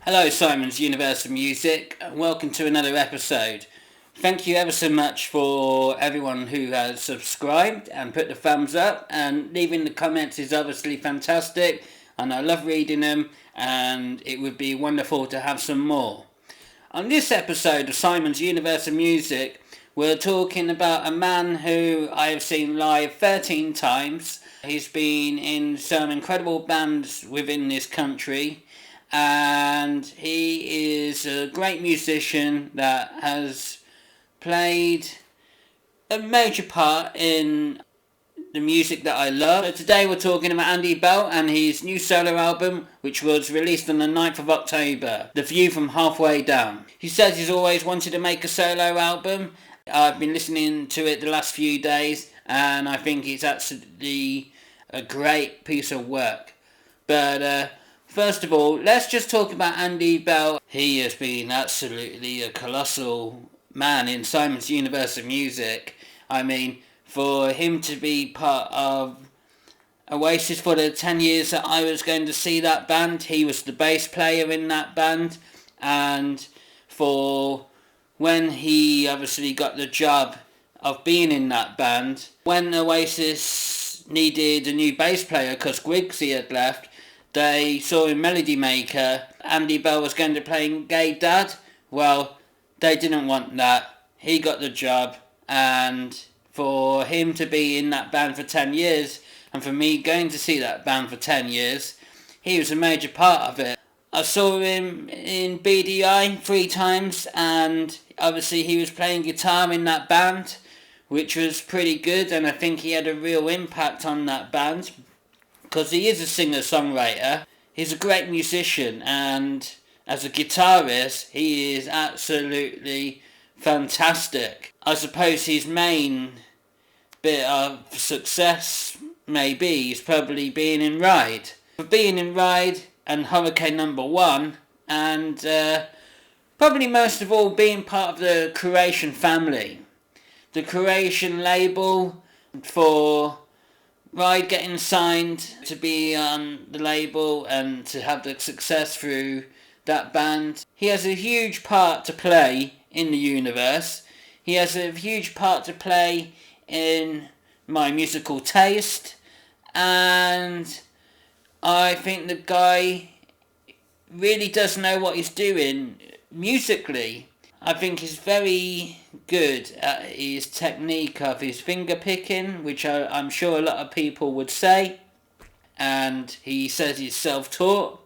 Hello, Simon's Universe of Music, and welcome to another episode. Thank you ever so much for everyone who has subscribed and put the thumbs up, and leaving the comments is obviously fantastic, and I love reading them, and it would be wonderful to have some more. On this episode of Simon's Universe of Music, we're talking about a man who I have seen live 13 times. He's been in some incredible bands within this country, and he is a great musician that has played a major part in the music that I love. So today we're talking about Andy Bell and his new solo album, which was released on the 9th of October, The View from Halfway Down. He says he's always wanted to make a solo album. I've been listening to it the last few days, and I think it's absolutely a great piece of work. But first of all, let's just talk about Andy Bell. He has been absolutely a colossal man in Simon's Universe of Music. I mean, for him to be part of Oasis for the 10 years that I was going to see that band, he was the bass player in that band, and for when he obviously got the job of being in that band, when Oasis needed a new bass player because Grigsby had left, they saw in Melody Maker Andy Bell was going to play Gay Dad. Well, they didn't want that. He got the job, and for him to be in that band for 10 years, and for me going to see that band for 10 years, he was a major part of it. I saw him in BDI 3 times, and obviously he was playing guitar in that band, which was pretty good, and I think he had a real impact on that band, because he is a singer-songwriter. He's a great musician, and as a guitarist, he is absolutely fantastic. I suppose his main bit of success, maybe, is probably being in Ride. For being in Ride and Hurricane Number 1, and probably most of all being part of the Creation family. The Creation label, for Ride getting signed to be on the label and to have the success through that band. He has a huge part to play in the universe. He has a huge part to play in my musical taste, and I think the guy really does know what he's doing musically. I think he's very good at his technique of his finger picking, which I'm sure a lot of people would say, and he says he's self-taught.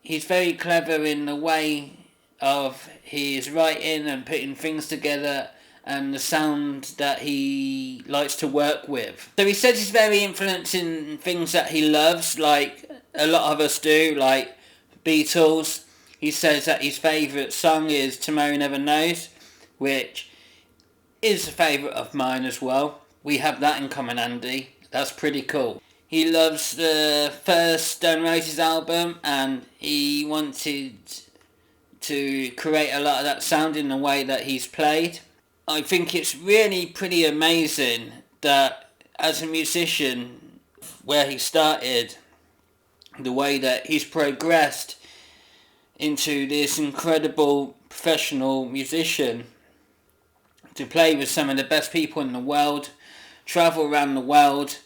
He's very clever in the way of his writing and putting things together and the sound that he likes to work with. So he says he's very influenced in things that he loves, like a lot of us do, like Beatles. He says that his favourite song is Tomorrow Never Knows, which is a favourite of mine as well. We have that in common, Andy. That's pretty cool. He loves the first Stone Roses album, and he wanted to create a lot of that sound in the way that he's played. I think it's really pretty amazing that as a musician, where he started, the way that he's progressed into this incredible professional musician, to play with some of the best people in the world, travel around the world.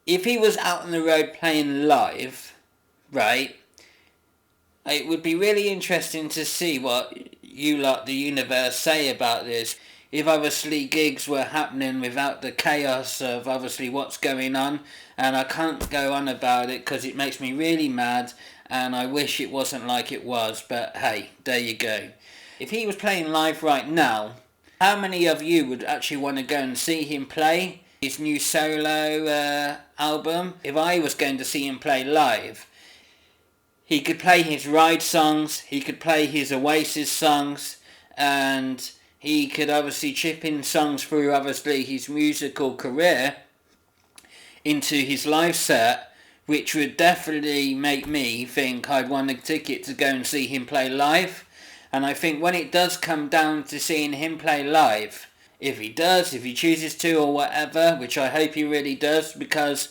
If he was out on the road playing live, right, it would be really interesting to see what you lot, the universe, say about this. If obviously gigs were happening without the chaos of obviously what's going on, and I can't go on about it because it makes me really mad, and I wish it wasn't like it was, but hey, there you go. If he was playing live right now, how many of you would actually want to go and see him play his new solo album? If I was going to see him play live, he could play his Ride songs, he could play his Oasis songs, and he could obviously chip in songs through obviously his musical career into his live set, which would definitely make me think I'd want a ticket to go and see him play live. And I think when it does come down to seeing him play live, if he chooses to or whatever, which I hope he really does, because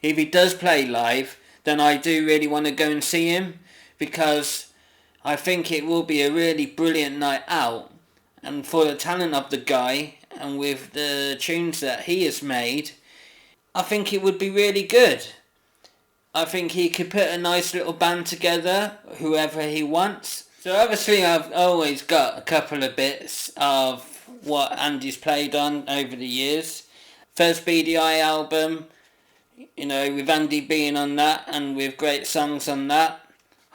if he does play live, then I do really want to go and see him, because I think it will be a really brilliant night out, and for the talent of the guy and with the tunes that he has made, I think it would be really good. I think he could put a nice little band together, whoever he wants. So obviously I've always got a couple of bits of what Andy's played on over the years. First BDI album, with Andy being on that and with great songs on that.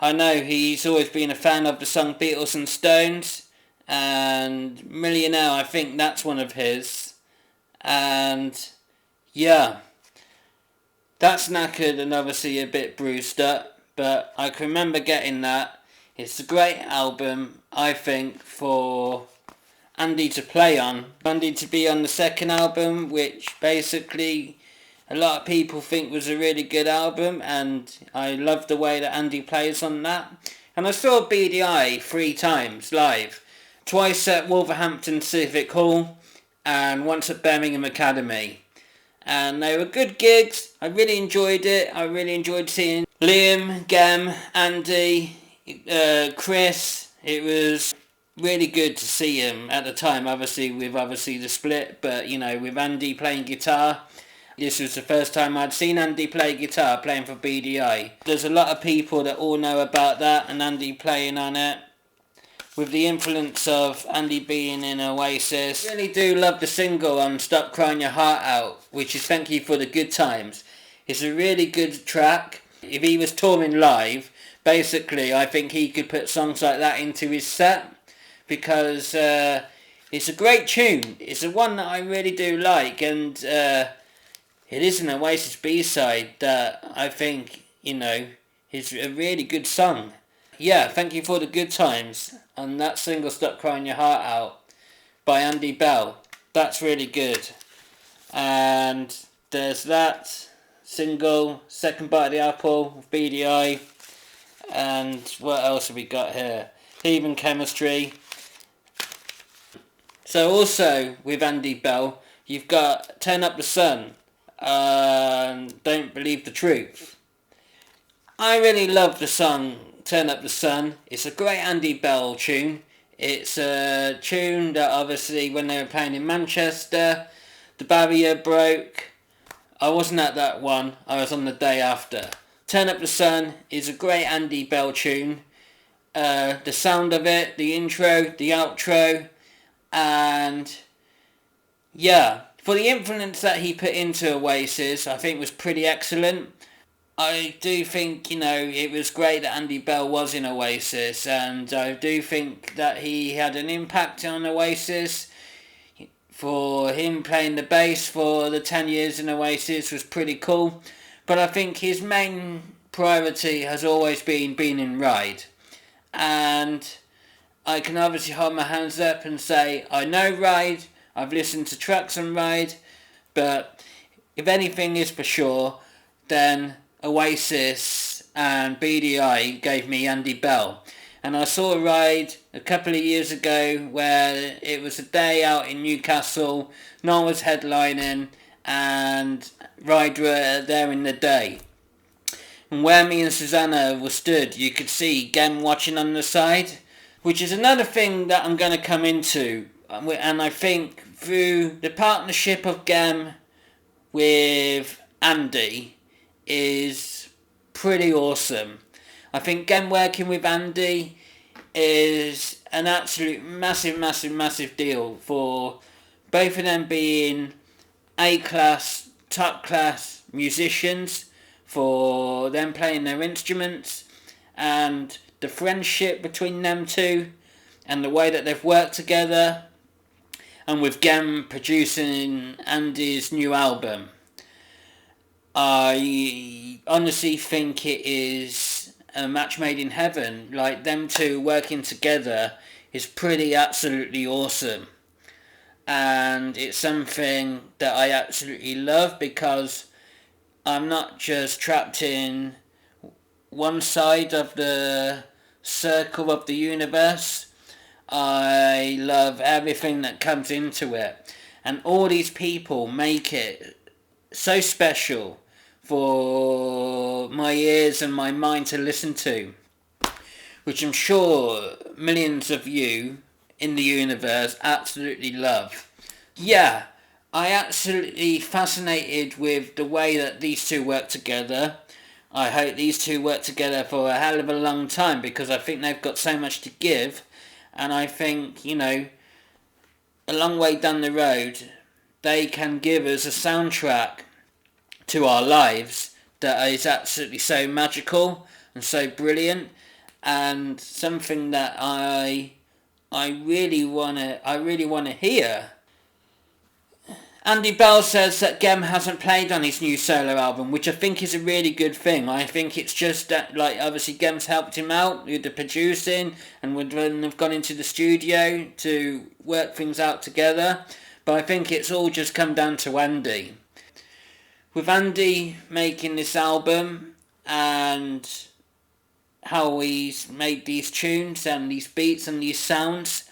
I know he's always been a fan of the song Beatles and Stones, and Millionaire, I think that's one of his. And yeah, that's knackered and obviously a bit bruised up, but I can remember getting that. It's a great album, I think, for Andy to play on. Andy to be on the second album, which basically a lot of people think was a really good album, and I love the way that Andy plays on that. And I saw BDI 3 times live. Twice at Wolverhampton Civic Hall and once at Birmingham Academy. And they were good gigs. I really enjoyed it. I really enjoyed seeing Liam, Gem, Andy, Chris. It was really good to see him at the time, obviously the split, but with Andy playing guitar. This was the first time I'd seen Andy play guitar, playing for BDI. There's a lot of people that all know about that and Andy playing on it. With the influence of Andy being in Oasis. I really do love the single on Stop Crying Your Heart Out, which is Thank You for the Good Times. It's a really good track. If he was touring live, basically I think he could put songs like that into his set, because it's a great tune. It's a one that I really do like, and it is an Oasis B-side that I think, is a really good song. Yeah, Thank You for the Good Times, and that single Stop Crying Your Heart Out by Andy Bell. That's really good. And there's that single, Second Bite of the Apple, with BDI. And what else have we got here? Even Chemistry. So also with Andy Bell, you've got Turn Up the Sun. Don't Believe the Truth. I really love the song Turn Up the Sun. It's a great Andy Bell tune. It's a tune that obviously when they were playing in Manchester, the barrier broke. I wasn't at that one, I was on the day after. Turn Up the Sun is a great Andy Bell tune. The sound of it, the intro, the outro, and yeah, for the influence that he put into Oasis, I think was pretty excellent. I do think, it was great that Andy Bell was in Oasis, and I do think that he had an impact on Oasis. For him playing the bass for the 10 years in Oasis was pretty cool, but I think his main priority has always been being in Ride. And I can obviously hold my hands up and say, I know Ride, I've listened to tracks on Ride, but if anything is for sure, then Oasis and BDI gave me Andy Bell. And I saw a Ride a couple of years ago where it was a day out in Newcastle, no one was headlining, and Ride were there in the day. And where me and Susanna were stood, you could see Gem watching on the side, which is another thing that I'm going to come into. And I think through the partnership of Gem with Andy is pretty awesome. I think Gem working with Andy is an absolute massive deal, for both of them being A-class, top-class musicians, for them playing their instruments, and the friendship between them two, and the way that they've worked together, and with Gem producing Andy's new album. I honestly think it is a match made in heaven. Like, them two working together is pretty absolutely awesome. And it's something that I absolutely love, because I'm not just trapped in one side of the circle of the universe. I love everything that comes into it. And all these people make it so special for my ears and my mind to listen to. which I'm sure millions of you in the universe absolutely love. Yeah, I absolutely fascinated with the way that these two work together. I hope these two work together for a hell of a long time because I think they've got so much to give, and I think, a long way down the road, they can give us a soundtrack to our lives that is absolutely so magical and so brilliant, and something that I really wanna hear. Andy Bell says that Gem hasn't played on his new solo album, which I think is a really good thing. I think it's just that, obviously Gem's helped him out with the producing and when they've gone into the studio to work things out together. But I think it's all just come down to Andy. With Andy making this album and how he's made these tunes and these beats and these sounds,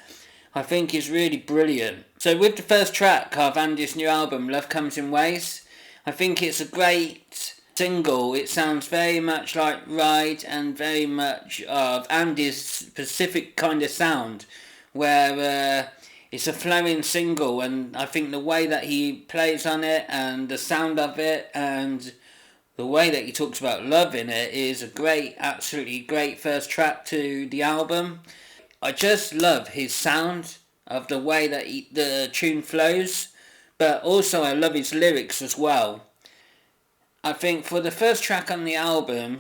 I think is really brilliant. So with the first track of Andy's new album, Love Comes in Waves, I think it's a great single. It sounds very much like Ride and very much of Andy's specific kind of sound, where it's a flowing single, and I think the way that he plays on it and the sound of it and the way that he talks about love in it is a great, absolutely great first track to the album. I just love his sound of the way that the tune flows, but also I love his lyrics as well. I think for the first track on the album,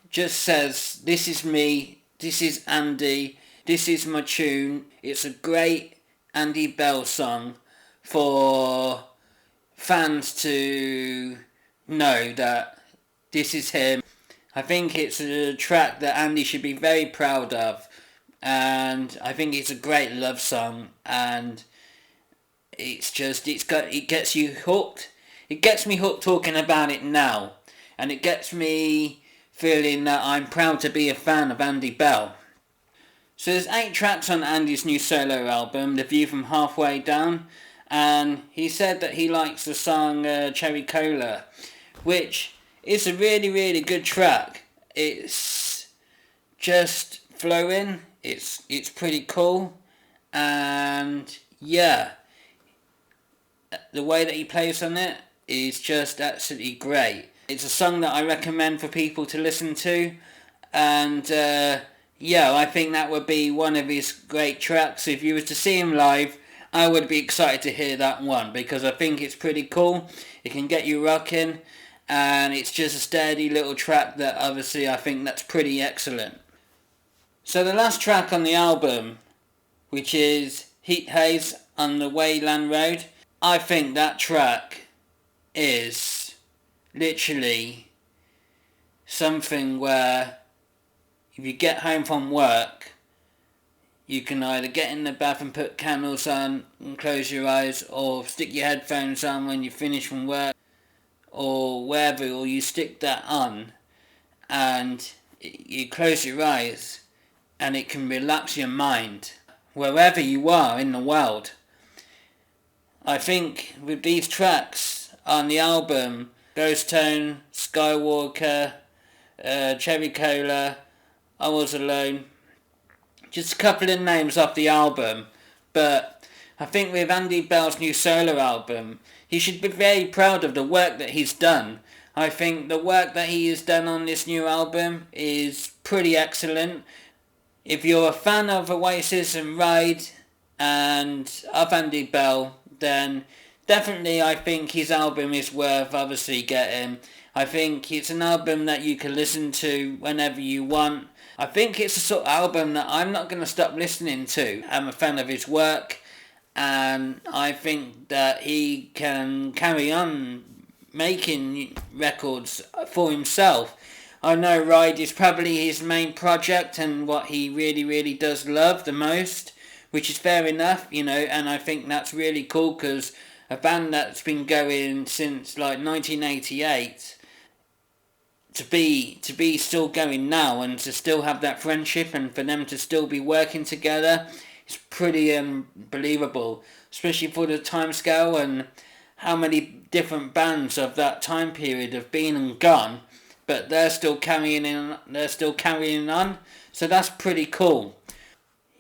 just says, this is me, this is Andy, this is my tune. It's a great Andy Bell song for fans to know that this is him. I think it's a track that Andy should be very proud of. And I think it's a great love song, and it gets you hooked. It gets me hooked talking about it now, and it gets me feeling that I'm proud to be a fan of Andy Bell. So there's 8 tracks on Andy's new solo album, The View from Halfway Down, and he said that he likes the song Cherry Cola, which is a really, really good track. It's just flowing. It's pretty cool, and yeah, the way that he plays on it is just absolutely great. It's a song that I recommend for people to listen to, and I think that would be one of his great tracks. If you were to see him live, I would be excited to hear that one because I think it's pretty cool. It can get you rocking, and it's just a steady little track that obviously I think that's pretty excellent. So the last track on the album, which is Heat Haze on the Wayland Road, I think that track is literally something where if you get home from work, you can either get in the bath and put candles on and close your eyes, or stick your headphones on when you finish from work, or wherever, or you stick that on and you close your eyes, and it can relax your mind wherever you are in the world. I think with these tracks on the album, Ghost Tone, Skywalker, Cherry Cola, I Was Alone, just a couple of names off the album, but I think with Andy Bell's new solo album, he should be very proud of the work that he's done. I think the work that he has done on this new album is pretty excellent. If you're a fan of Oasis and Ride and of Andy Bell, then definitely I think his album is worth obviously getting. I think it's an album that you can listen to whenever you want. I think it's a sort of album that I'm not going to stop listening to. I'm a fan of his work, and I think that he can carry on making records for himself. I know Ride is probably his main project and what he really, really does love the most, which is fair enough, and I think that's really cool because a band that's been going since 1988, to be still going now and to still have that friendship and for them to still be working together is pretty unbelievable, especially for the time scale and how many different bands of that time period have been and gone. But they're still carrying on. So that's pretty cool.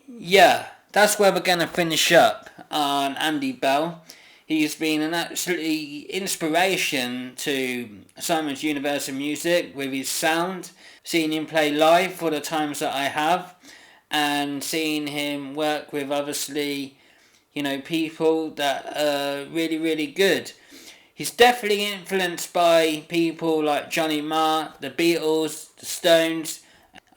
Yeah, that's where we're going to finish up on Andy Bell. He's been an absolutely inspiration to Simon's Universe of Music with his sound. Seeing him play live for the times that I have, and seeing him work with obviously, people that are really, really good. He's definitely influenced by people like Johnny Marr, the Beatles, the Stones.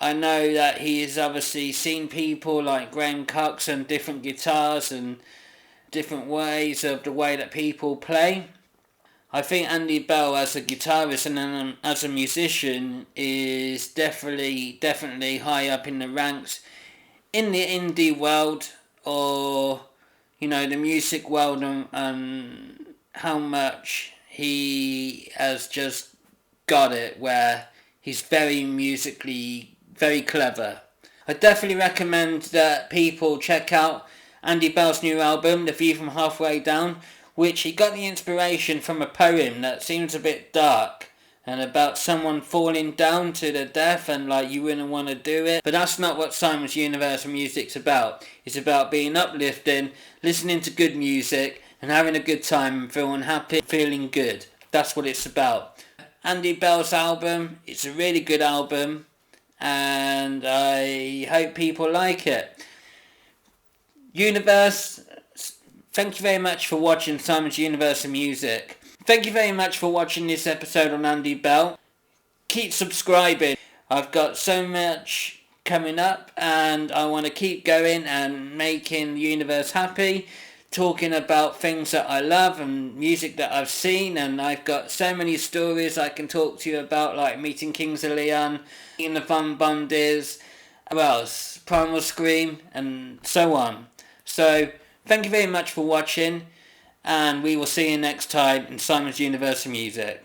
I know that he has obviously seen people like Graham Cox and different guitars and different ways of the way that people play. I think Andy Bell as a guitarist and as a musician is definitely high up in the ranks in the indie world, or the music world, and how much he has just got it where he's very musically very clever. I definitely recommend that people check out Andy Bell's new album, The View from Halfway Down, which he got the inspiration from a poem that seems a bit dark and about someone falling down to their death and like you wouldn't want to do it. But that's not what Simon's Universe of Music's about. It's about being uplifting, listening to good music and having a good time and feeling happy, feeling good. That's what it's about. Andy Bell's album, it's a really good album and I hope people like it. Universe, thank you very much for watching Simon's Universe of Music. Thank you very much for watching this episode on Andy Bell. Keep subscribing. I've got so much coming up and I want to keep going and making the universe happy, talking about things that I love and music that I've seen, and I've got so many stories I can talk to you about, like meeting Kings of Leon, meeting the Von Bondies, who else? Primal Scream, and so on. So, thank you very much for watching, and we will see you next time in Simon's Universe of Music.